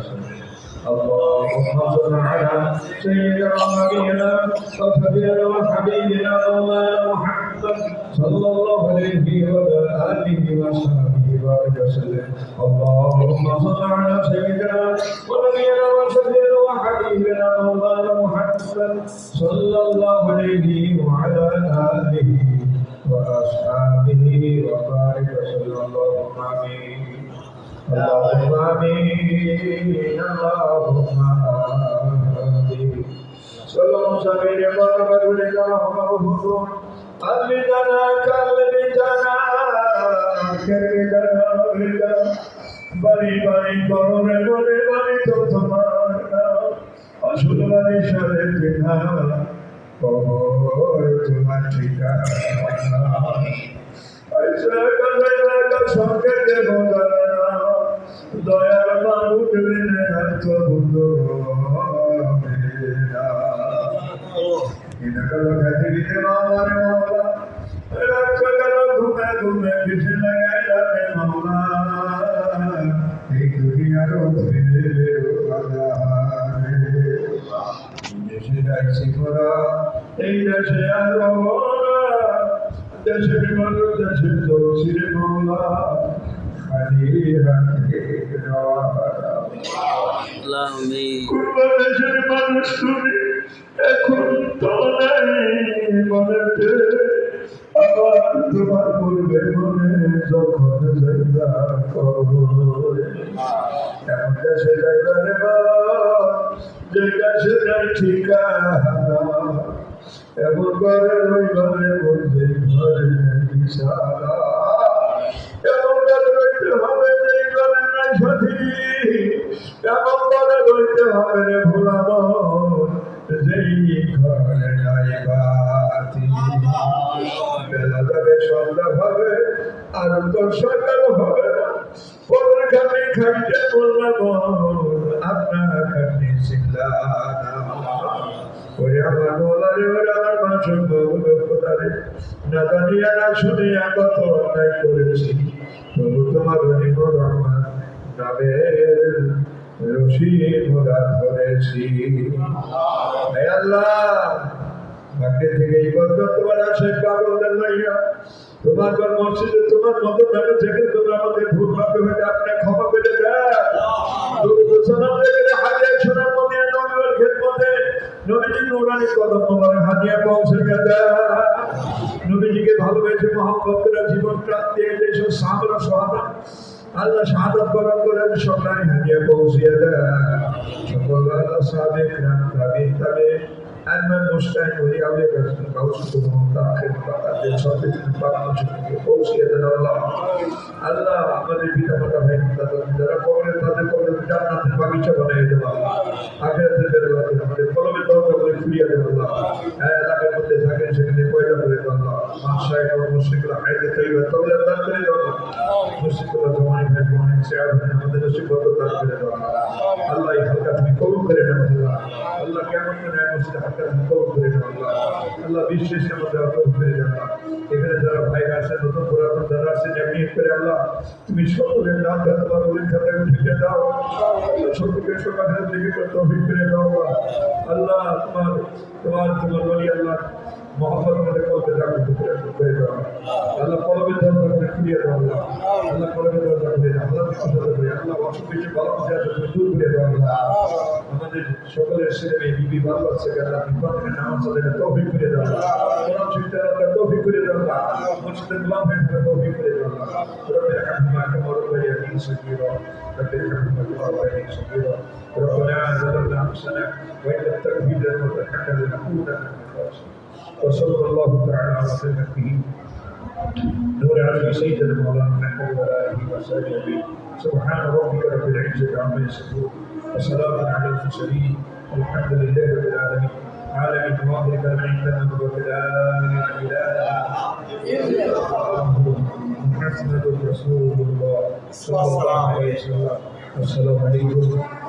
وسلم اللهم صل على سيدنا ونبينا وشفيعنا وحبيبنا مولانا محمد صلى الله عليه وعلى آله وصحبه وسلم اللهم صل على سيدنا ونبينا وشفيعنا وحبيبنا مولانا محمد صلى الله عليه وعلى آله وأصحابه وبارك وسلم اللهم آمين اللهم آمين اللهم آمين صلى الله عليه وسلم قلبنا قلبنا كربنا بڑی بڑی کرنے بڑے بڑی تو تمہارا اصل بڑی شرط نہ کوئی تمہارا ٹھکانا ایسا کرنے کا سنگے دے بولانا দয়ার মানুষ বিনে হাত বন্ধু মেরা ইনকা লগাতে দিতে মাওলা মাওলা রাত গেল ঘুমে ঘুমে পিছে লাগাই যাবে মাওলা এই দুনিয়ার ফিরে বাজারে দেশে যাইছি মোরা এই দেশে আর দেশের মানুষ দেশের দোষীর মাওলা দেশের মানুষ তুমি এখন তো নেই মনেতে আবার তোমার পূর্বে মনে যখন যাইবা এমন দেশে যাইবা রে যে দেশে যাই ঠিকানা এমন ঘরে রইবারে বলছে ঘরে বিছানা এমন রইতে হবে যে ঘরে নাই সাথী এমন ঘরে রইতে হবে রে ভোলানো যেই ঘরে নাই বাতি বেলা যাবে সন্ধ্যা হবে আর তো সকাল হবে না পরের খাতে খাইতে বললাম আপনার খাতে শিখলাম ওরে আমার বলারে ওরে আমার মা সম্ভব কোথারে না জানিয়া না শুনিয়া কত অন্যায় করেছি তবু তোমার হরিমর রহমান নামের রশি মোরা ধরেছি হে আল্লাহ বাকি থেকে এই পর্যন্ত তোমার আশেখ পাগলদের লইয়া তোমার ঘর মসজিদে তোমার মতো ভাবে থেকে তোমরা আমাদের ভুল ভাবে হয়ে আপনি ক্ষমা করে দেন দুর্ঘটনার থেকে হাজার সোনার মধ্যে নবীর খেদমতে নবীজি নুরানি কদম মোবারক হাদিয়া পৌঁছে দেন নবীজিকে ভালোবেসে মহব্বত করে জীবন প্রাণ দিয়ে যেসব সাহাবারা সাহাবা আল্লাহ শাহাদাত বরণ করে সরকারি হাদিয়া পৌঁছিয়ে দেন সকল আল্লাহ সাহাবে কিরাম তাবিঈন أنما مستعين وليعليك كوسط متأخر متقدم صدق المقام فوزي هذا الله الله عمل بيتا متفهم ترى قول ترى قول جنة الباغيچہ بنائے دے الله آخرت دے الله ہمارے قلب میں توبہ کرے کھلیا دے الله اے اللہ کے بندے جاگے سے کوئی نہ کرے الله ماشاء اور مشرک حید طیبہ توبہ عطا کرے الله مشرک زمانے میں زمانے سے آپ نے ہمیں نصیب عطا کرے الله اللہ یہ حلقہ میں قبول کرے الله اللہ قیامت میں مسجد আল্লাহ বিশ্বাসের মধ্যে অর্পণ করে যান এখানে যারা ভাই আছে নতুন পুরাতন যারা আছে জানিয়ে করে আল্লাহ তুমি সকলের নাম তোমার পরীক্ষা থেকে ঢেকে দাও সকলকে সকালের দিকে তৌফিক করে দাও আল্লাহ তোমার তোমার তোমার বলি আল্লাহ মোহাম্মদ আমাদের কলকে জাগ্রত করে দাও আল্লাহ কলমের দরজা করে খুলিয়ে দাও আল্লাহ কলমের দরজা খুলে দাও আল্লাহ আল্লাহ অসুখ কিছু ভালো কিছু আছে দূর করে দাও আমাদের সকলের ছেলে মেয়ে বিবি ভালো আছে আল্লাহ বিপদে নামাজ আদায় তৌফিক করে দাও কোরআন শিক্ষা তৌফিক করে দাও মসজিদে গোলাম হয়ে তৌফিক করে দাও রব্বি রহমা কামা রব্বায়ানি সগীরা رب ارحمنا وارحمنا صغيرا ربنا ظلمنا انفسنا وان لم تغفر لنا وترحمنا لنكونن من الخاسرين وصلى الله تعالى على سيدنا نور على سيدنا مولانا محمد وعلى اله وصحبه اجمعين سبحان ربك رب العزه عما يصفون وسلام على المرسلين والحمد لله رب العالمين عالم واحد كما عندنا ولا اله الا الله محمد رسول الله صلى الله عليه وسلم السلام عليكم